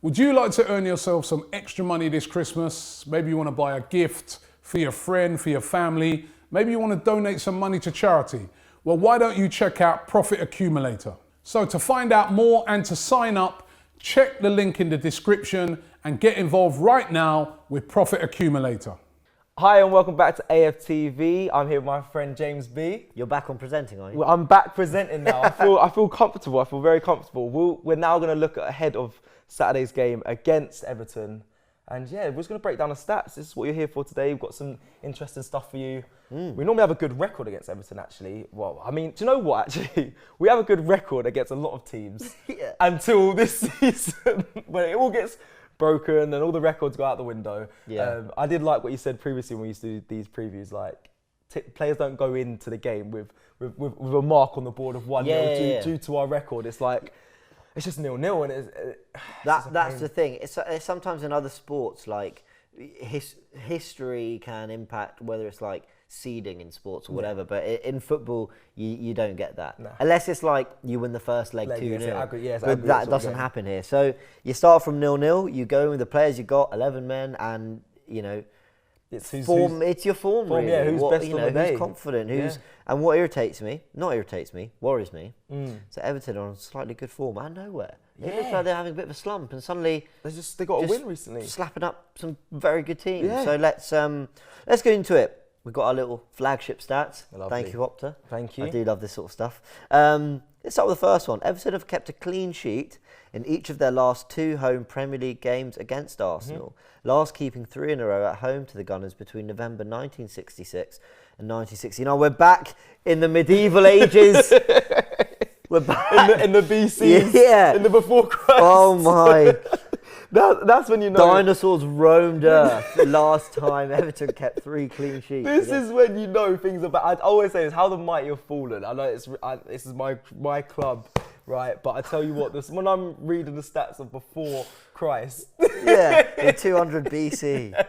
Would you like to earn yourself some extra money this Christmas? Maybe you want to buy a gift for your friend, for your family. Maybe you want to donate some money to charity. Well, why don't you check out Profit Accumulator? So to find out more and to sign up, check the link in the description and get involved right now with Profit Accumulator. Hi and welcome back to AFTV. I'm here with my friend James B. You're back on presenting, are you? Well, I'm back presenting now. I feel comfortable. I feel very comfortable. We're now going to look ahead of Saturday's game against Everton. And yeah, we're just going to break down the stats. This is what you're here for today. We've got some interesting stuff for you. We normally have a good record against Everton, actually. Well, I mean, do you know what, actually? We have a good record against a lot of teams until this season, when it all gets broken and all the records go out the window. I did like what you said previously when we used to do these previews, like players don't go into the game with a mark on the board of 1-0 due to our record. It's like, it's just 0-0 and that's the thing. It's sometimes in other sports, like history can impact whether it's like seeding in sports or whatever, but in football you don't get that. No. Unless it's like you win the first leg 2-0. But that doesn't happen here. So you start from 0-0, you go with the players you got, 11 men, and you know, it's your form really. Yeah, who's best on the day. Who's confident, and what worries me. So Everton are on slightly good form out of nowhere. It looks like they're having a bit of a slump, and suddenly they got a win recently, slapping up some very good teams. So let's get into it. We've got our little flagship stats. Lovely. Thank you, Opta. Thank you. I do love this sort of stuff. Let's start with the first one. Everton have kept a clean sheet in each of their last 2 home Premier League games against Arsenal, last keeping 3 in a row at home to the Gunners between November 1966 and 1969. We're back in the medieval ages. We're back in the BC, in the before Christ. Oh my! That's when you know dinosaurs roamed Earth. Last time Everton kept 3 clean sheets. This is when you know things are bad. I always say this: how the mighty have fallen. I know this is my club, right? But I tell you what, when I'm reading the stats of before Christ, in 200 BC,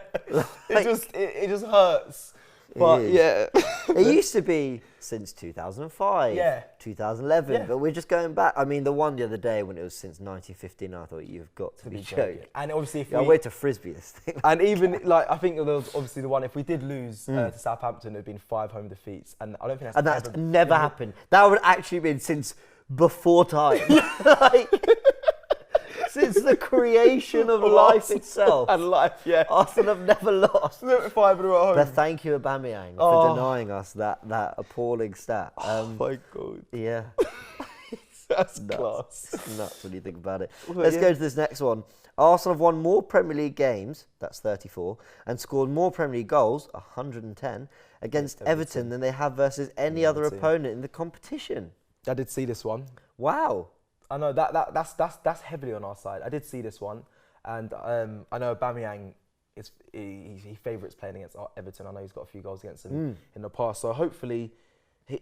it just hurts. But it used to be since 2005, 2011, but we're just going back. I mean, the one the other day when it was since 1915, I thought you've got to be joking. And obviously, I'll wait to frisbee this thing. And even like I think there was obviously the one if we did lose to Southampton, it'd been 5 home defeats, and I don't think that's never happened. That would actually been since before time. Since the creation of life itself. And life, Arsenal have never lost. 5 in a row at home. But thank you, Aubameyang, for denying us that appalling stat. Oh my God. Yeah. That's class. It's nuts when you think about it. Let's go to this next one. Arsenal have won more Premier League games, that's 34, and scored more Premier League goals, 110, against Everton than they have versus any other opponent in the competition. I did see this one. Wow. I know that's heavily on our side. I did see this one, and I know Aubameyang he favourites playing against Everton. I know he's got a few goals against them in the past. So hopefully,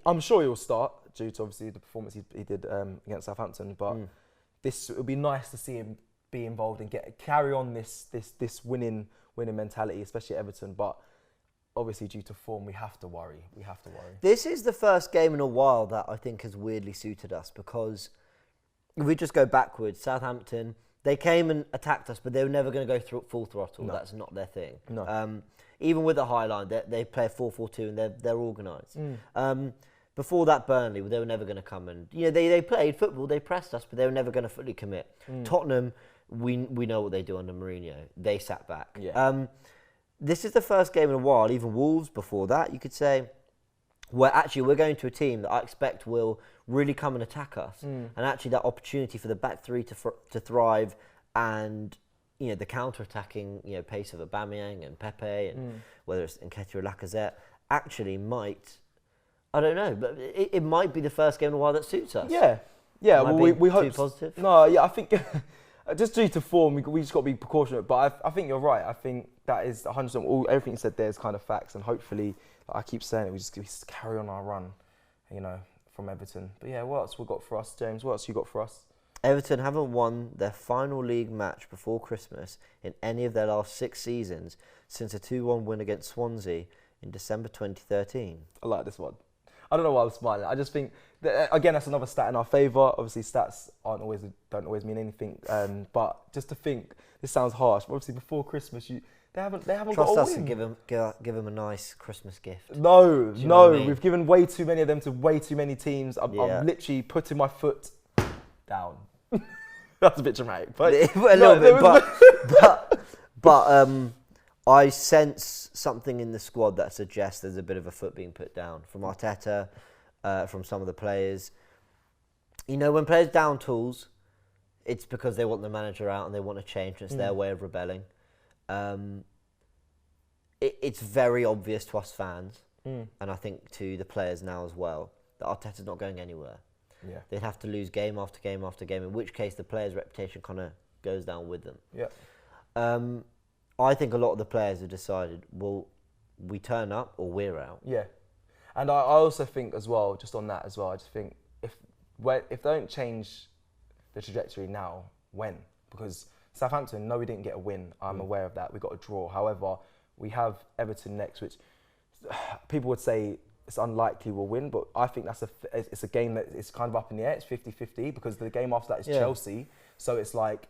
I'm sure he'll start due to obviously the performance he did against Southampton. But it would be nice to see him be involved and carry on this winning mentality, especially at Everton. But obviously, due to form, we have to worry. This is the first game in a while that I think has weirdly suited us because. If we just go backwards, Southampton, they came and attacked us, but they were never going to go full throttle. No. That's not their thing. No. Even with the high line, they play a 4-4-2 and they're organised. Before that, Burnley, they were never going to come and... You know, they played football, they pressed us, but they were never going to fully commit. Tottenham, we know what they do under Mourinho. They sat back. This is the first game in a while, even Wolves before that, you could say, where actually we're going to a team that I expect will really come and attack us, and actually that opportunity for the back three to thrive, and you know the counter-attacking pace of Aubameyang and Pepe, and whether it's Nketiah or Lacazette, actually might, I don't know, but it might be the first game in a while that suits us. Well, we hope. Too positive? No, I think just due to form, we just got to be proportionate. But I think you're right. I think that is 100%. Everything you said there is kind of facts, and hopefully, like I keep saying it, we just carry on our run, from Everton. But yeah, what else we got for us, James? What else you got for us? Everton haven't won their final league match before Christmas in any of their last 6 seasons since a 2-1 win against Swansea in December 2013. I like this one. I don't know why I'm smiling. I just think again, that's another stat in our favour. Obviously, stats don't always mean anything. But just to think, this sounds harsh. But obviously, before Christmas, they haven't got a Trust us win. and give them a nice Christmas gift. No, Do you know what I mean? we've given way too many of them to way too many teams. I'm literally putting my foot down. That's a bit dramatic, but a little bit. But I sense something in the squad that suggests there's a bit of a foot being put down from Arteta, from some of the players. You know, when players down tools, it's because they want the manager out and they want to change. It's their way of rebelling. It's very obvious to us fans, and I think to the players now as well, that Arteta's not going anywhere. Yeah. They'd have to lose game after game after game, in which case the players' reputation kind of goes down with them. Yeah. I think a lot of the players have decided, well, we turn up or we're out. Yeah. And I also think as well, just on that as well, I just think if they don't change the trajectory now, when? Because Southampton, no, we didn't get a win. I'm aware of that. We got a draw. However, we have Everton next, which people would say it's unlikely we'll win, but I think it's a game that is kind of up in the air. It's 50-50 because the game after that is Chelsea. So it's like,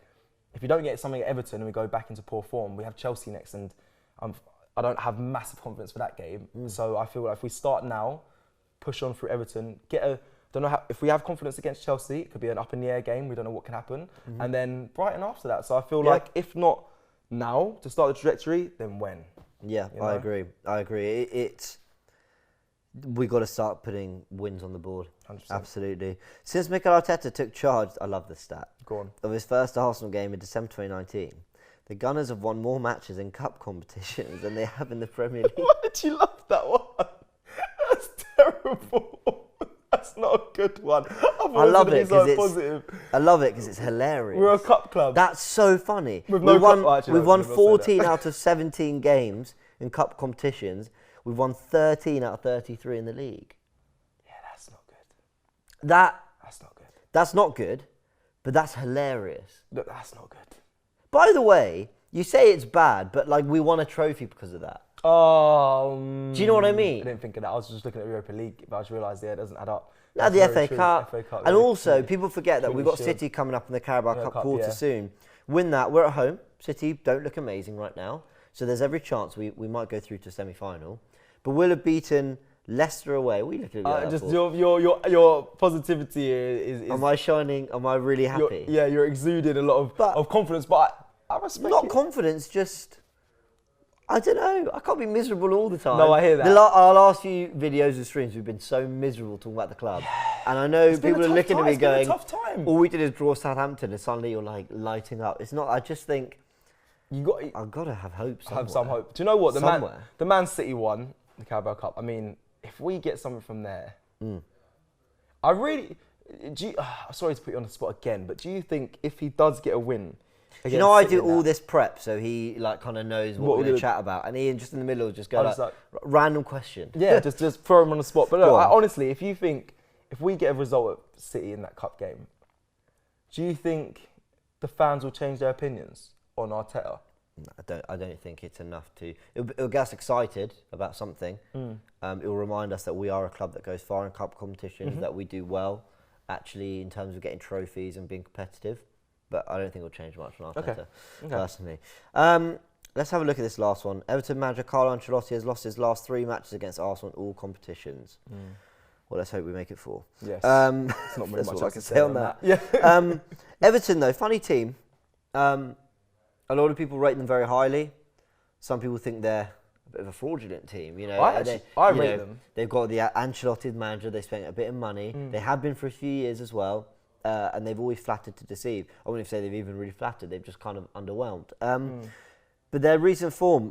if you don't get something at Everton and we go back into poor form, we have Chelsea next, and I don't have massive confidence for that game. So I feel like if we start now, push on through Everton, don't know if we have confidence against Chelsea, it could be an up in the air game. We don't know what can happen, and then Brighton after that. So I feel like if not now to start the trajectory, then when? Yeah, I agree. We got to start putting wins on the board. 100%. Absolutely. Since Mikel Arteta took charge, I love this stat. Go on. Of his first Arsenal game in December 2019, the Gunners have won more matches in cup competitions than they have in the Premier League. Why did you love that one? That's terrible. That's not a good one. I love it because it's hilarious. We're a cup club. That's so funny. We've won 14 out of 17 games in cup competitions. We've won 13 out of 33 in the league. Yeah, that's not good. That's not good. That's not good, but that's hilarious. Look, that's not good. By the way, you say it's bad, but like we won a trophy because of that. Do you know what I mean? I didn't think of that. I was just looking at the Europa League, but I just realised, it doesn't add up. Now the FA Cup. And also, people forget that we've got Shield. City coming up in the Carabao Cup quarter yeah. soon. Win that, we're at home. City don't look amazing right now, so there's every chance we might go through to semi-final. But we'll have beaten Leicester away. We look at just your positivity is. Am I shining? Am I really happy? You're exuding a lot of confidence, but I respect not it. confidence, just I don't know. I can't be miserable all the time. No, I hear that. Our last few videos and streams, we've been so miserable talking about the club, and I know people are looking at me going, "It's been a tough time." All we did is draw Southampton, and suddenly you're like lighting up. It's not. I just think I've got to have hope. Somewhere. Have some hope. Do you know what the Man City won the Carabao Cup? I mean, if we get something from there, I really. Sorry to put you on the spot again, but do you think if he does get a win? You know, I do all this prep, so he like kind of knows what we're going to chat about, and Ian just in the middle will just go like random question. Yeah, just throw him on the spot. But look, honestly, if we get a result at City in that cup game, do you think the fans will change their opinions on Arteta? I don't think it's enough to. It'll get us excited about something. It will remind us that we are a club that goes far in cup competitions, that we do well, actually, in terms of getting trophies and being competitive. But I don't think it'll change much on Arteta, personally. Let's have a look at this last one. Everton manager Carlo Ancelotti has lost his last 3 matches against Arsenal in all competitions. Well, let's hope we make it 4. Yes. It's not very much I can say on that. Yeah. Everton, though, funny team. A lot of people rate them very highly. Some people think they're a bit of a fraudulent team. You know, I rate them. They've got the Ancelotti manager. They spent a bit of money. They have been for a few years as well. And they've always flattered to deceive. I wouldn't say they've even really flattered. They've just kind of underwhelmed. But their recent form,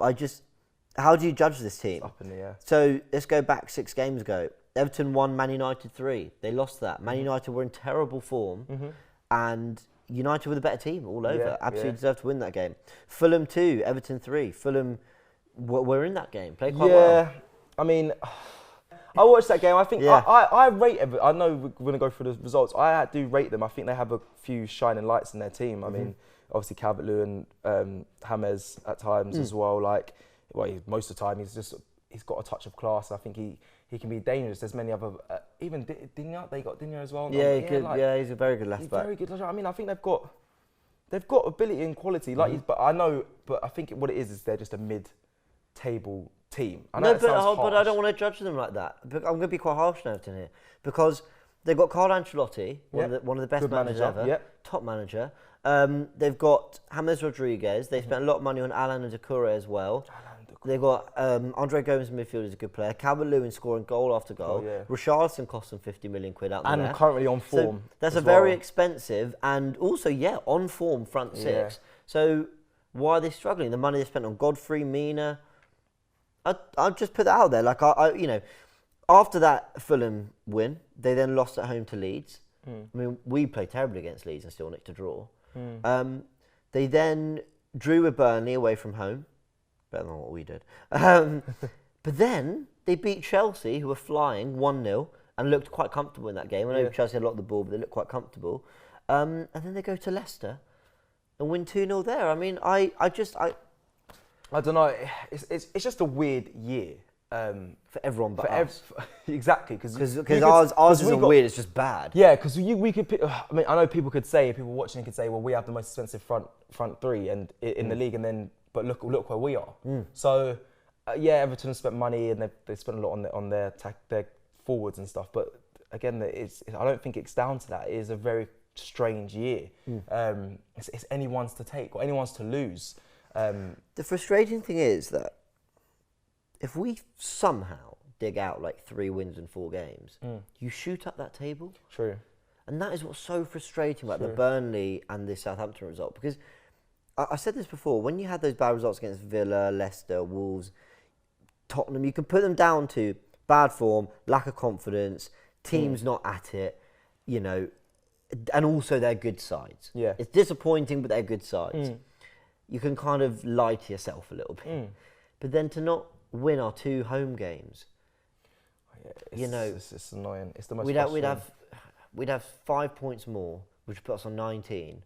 how do you judge this team? It's up in the air. So let's go back 6 games ago. Everton won, Man United 3. They lost that. Man United were in terrible form, and United were the better team all over. Absolutely deserved to win that game. Fulham 2, Everton 3. Fulham were in that game. Played quite well. Yeah, I mean, I watched that game. I think I rate Everton. I know we're going to go through the results. I do rate them. I think they have a few shining lights in their team. I mean, obviously Calvert-Lewin, James at times as well. Most of the time he's got a touch of class. I think he can be dangerous. There's many other, even Digne, they got Digne as well. Yeah, he's a very good left back. Very good. I mean, I think they've got ability and quality. But I think what it is they're just a mid-table team. I know but I don't want to judge them like that. I'm going to be quite harsh on Everton here because they've got Carlo Ancelotti, one of the best good managers ever, top manager. They've got James Rodriguez. They spent a lot of money on Alan and Doucouré as well. They've got Andre Gomes in midfield is a good player. Calvert-Lewin scoring goal after goal. Richarlison cost them 50 million quid out there. And currently on form. So that's a very expensive and also, on form front six. So why are they struggling? The money they spent on Godfrey, Mina. I'll just put that out there. Like, after that Fulham win, they then lost at home to Leeds. I mean, we played terribly against Leeds and still nicked a draw. They then drew with Burnley away from home. Better than what we did. But then they beat Chelsea, who were flying 1-0 and looked quite comfortable in that game. I know Chelsea had a lot of the ball, but they looked quite comfortable. And then they go to Leicester and win 2-0 there. I mean, I don't know. It's just a weird year. For everyone but us. Exactly. Because ours isn't weird, it's just bad. Yeah, because we could pick, I mean, I know people watching could say, well, we have the most expensive front three and in the league, but look where we are. So, Everton have spent money and they spent a lot on their forwards and stuff. But again, I don't think it's down to that. It is a very strange year. It's anyone's to take or anyone's to lose. The frustrating thing is that if we somehow dig out like 3 wins in 4 games, you shoot up that table. True. And that is what's so frustrating about the Burnley and the Southampton result. Because I said this before, when you had those bad results against Villa, Leicester, Wolves, Tottenham, you can put them down to bad form, lack of confidence, teams not at it, and also they're good sides. Yeah. It's disappointing, but they're good sides. You can kind of lie to yourself a little bit. But then to not win our 2 home games, it's annoying. It's the most frustrating. We'd have 5 points more, which put us on 19,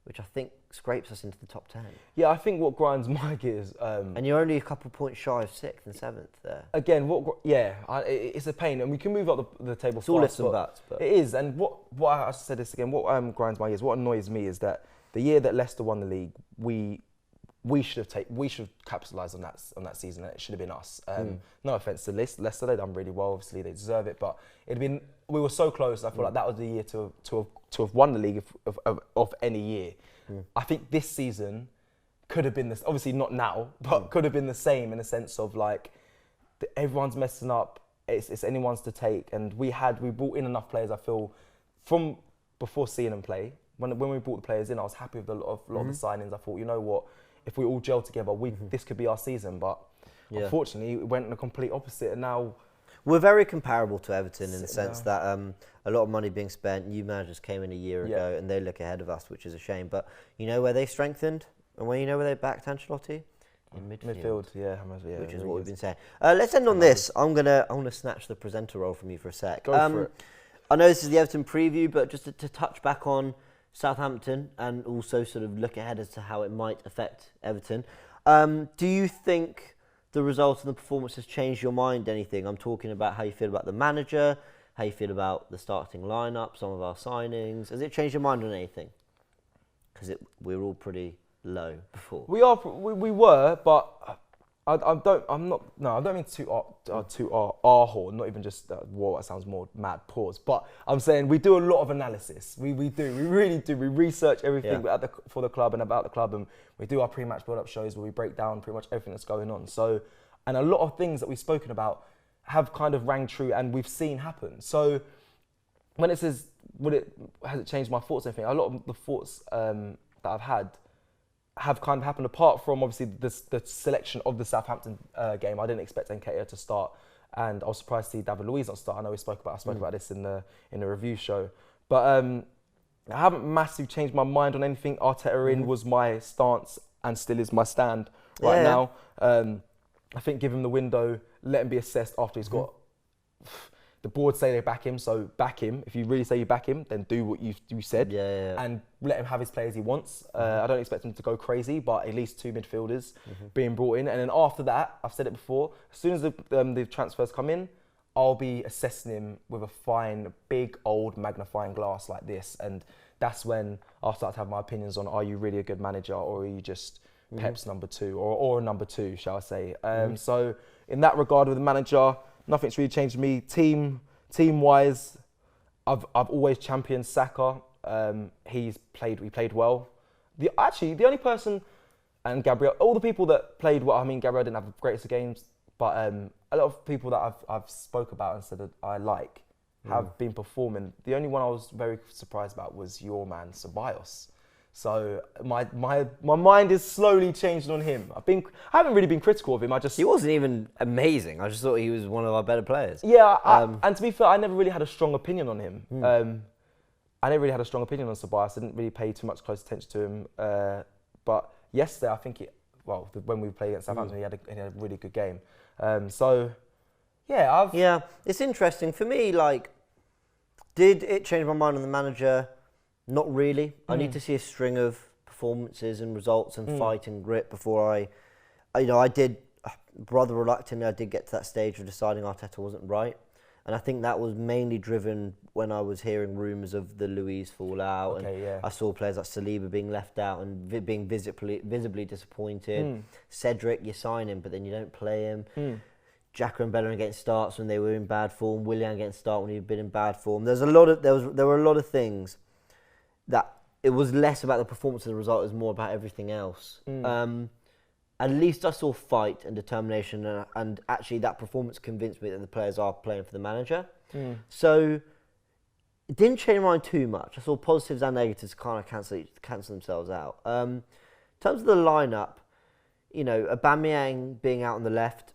which I think scrapes us into the top 10. Yeah, I think what grinds my gears... and you're only a couple points shy of 6th and 7th there. Again, it's a pain, and we can move up the table it's all ifs and buts. But it is, and what I said this again, what grinds my gears, what annoys me is that the year that Leicester won the league, we should have capitalised on that season. And it should have been us. No offence to Leicester, they've done really well. Obviously, they deserve it. But we were so close. I feel like that was the year to have won the league of any year. I think this season could have been this. Obviously, not now, but could have been the same in a sense of like everyone's messing up. It's anyone's to take. And we brought in enough players. I feel from before seeing them play. When we brought the players in, I was happy with a lot of the signings. I thought, you know what? If we all gel together, this could be our season. But unfortunately, it went in the complete opposite. And now we're very comparable to Everton in the sense that a lot of money being spent. New managers came in a year ago, and they look ahead of us, which is a shame. But you know where they strengthened, and where they backed Ancelotti in midfield. Which is what we've been saying. Let's end on this. I want to snatch the presenter role from you for a sec. Go for it. I know this is the Everton preview, but just to touch back on Southampton and also sort of look ahead as to how it might affect Everton. Do you think the result and the performance has changed your mind anything? I'm talking about how you feel about the manager, how you feel about the starting lineup, some of our signings. Has it changed your mind on anything? Because we were all pretty low before. We were, but I don't mean to our horn, not even just that sounds more mad pause, but I'm saying we do a lot of analysis. We really do. We research everything for the club and about the club, and we do our pre-match build-up shows where we break down pretty much everything that's going on. So, and a lot of things that we've spoken about have kind of rang true and we've seen happen. So when it says, has it changed my thoughts or anything? A lot of the thoughts that I've had have kind of happened apart from obviously the selection of the Southampton game. I didn't expect Nketiah to start, and I was surprised to see David Luiz not start. I know I spoke about this in the review show, but I haven't massively changed my mind on anything. Arteta in was my stance and still is my stand right now. I think give him the window, let him be assessed after he's got. The board say they back him, so back him. If you really say you back him, then do what you said and let him have his players he wants. I don't expect him to go crazy, but at least 2 midfielders being brought in. And then after that, I've said it before, as soon as the transfers come in, I'll be assessing him with a fine, big, old magnifying glass like this. And that's when I'll start to have my opinions on, are you really a good manager, or are you just Pep's number 2, or a number 2, shall I say. So in that regard with the manager, nothing's really changed for me. Team-wise, I've always championed Saka. We played well. The only person, and Gabriel, all the people that played well, I mean, Gabriel didn't have the greatest of games, but a lot of people that I've spoke about and said that I like have been performing. The only one I was very surprised about was your man, Ceballos. So my mind is slowly changing on him. I haven't really been critical of him. He wasn't even amazing. I just thought he was one of our better players. Yeah, and to be fair, I never really had a strong opinion on him. I never really had a strong opinion on Ceballos. I didn't really pay too much close attention to him. But yesterday, I think when we played against Southampton, he had a really good game. Yeah, it's interesting for me. Like, did it change my mind on the manager? Not really. I need to see a string of performances and results and fight and grit before I did, rather reluctantly, I did get to that stage of deciding Arteta wasn't right. And I think that was mainly driven when I was hearing rumours of the Luiz fallout. I saw players like Saliba being left out and being visibly disappointed. Cedric, you sign him, but then you don't play him. Xhaka and Bellerin getting starts when they were in bad form. Willian getting start when he'd been in bad form. There were a lot of things that it was less about the performance of the result, it was more about everything else. At least I saw fight and determination, and actually that performance convinced me that the players are playing for the manager. So it didn't change my mind too much. I saw positives and negatives kind of cancel themselves out. In terms of the lineup, Aubameyang being out on the left,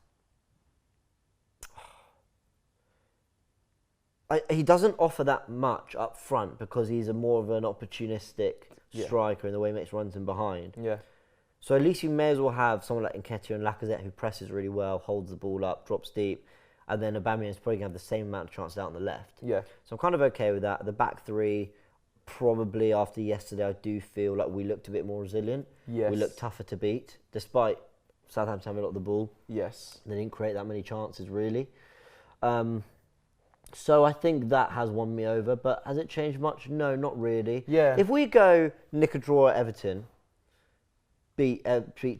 he doesn't offer that much up front because he's more of an opportunistic striker in the way he makes runs in behind. Yeah. So at least you may as well have someone like Nketiah and Lacazette who presses really well, holds the ball up, drops deep, and then Aubameyang's probably going to have the same amount of chances out on the left. Yeah. So I'm kind of okay with that. The back three, probably after yesterday, I do feel like we looked a bit more resilient. Yes. We looked tougher to beat, despite Southampton having a lot of the ball. Yes. They didn't create that many chances, really. So I think that has won me over, but has it changed much? No, not really. Yeah. If we go nick a draw at Everton, beat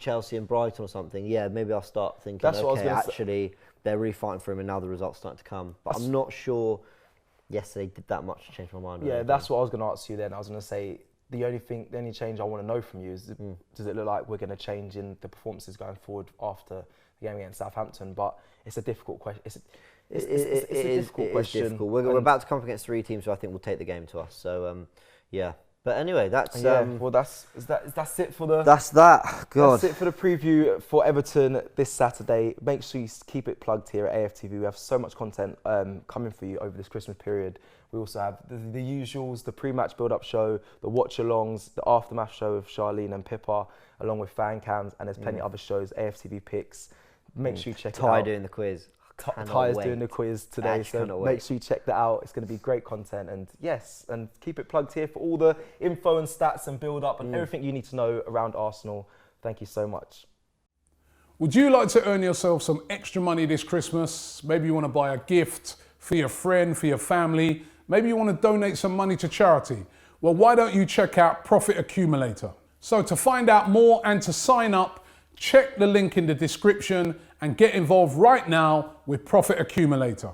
Chelsea and Brighton or something, yeah, maybe I'll start thinking, actually, they're really fighting for him and now the results starting to come. But I'm not sure yesterday did that much to change my mind. Yeah, that's what I was going to ask you then. I was going to say, the only change I want to know from you is, does it look like we're going to change in the performances going forward after the game against Southampton? But it's a difficult question. It's a difficult question. Difficult. We're about to come up against 3 teams who I think will take the game to us. So, yeah. But anyway, that's that's it for the. That's that. God. That's it for the preview for Everton this Saturday. Make sure you keep it plugged here at AFTV. We have so much content coming for you over this Christmas period. We also have the usuals, the pre-match build-up show, the watch-alongs, the aftermath show with Charlene and Pippa, along with fan cams, and there's plenty of other shows. AFTV picks. Make sure you check it out. Ty doing the quiz. Ty's doing the quiz today, so make sure you check that out. It's going to be great content, and and keep it plugged here for all the info and stats and build up and everything you need to know around Arsenal. Thank you so much. Would you like to earn yourself some extra money this Christmas? Maybe you want to buy a gift for your friend, for your family. Maybe you want to donate some money to charity. Well, why don't you check out Profit Accumulator? So to find out more and to sign up, check the link in the description and get involved right now with Profit Accumulator.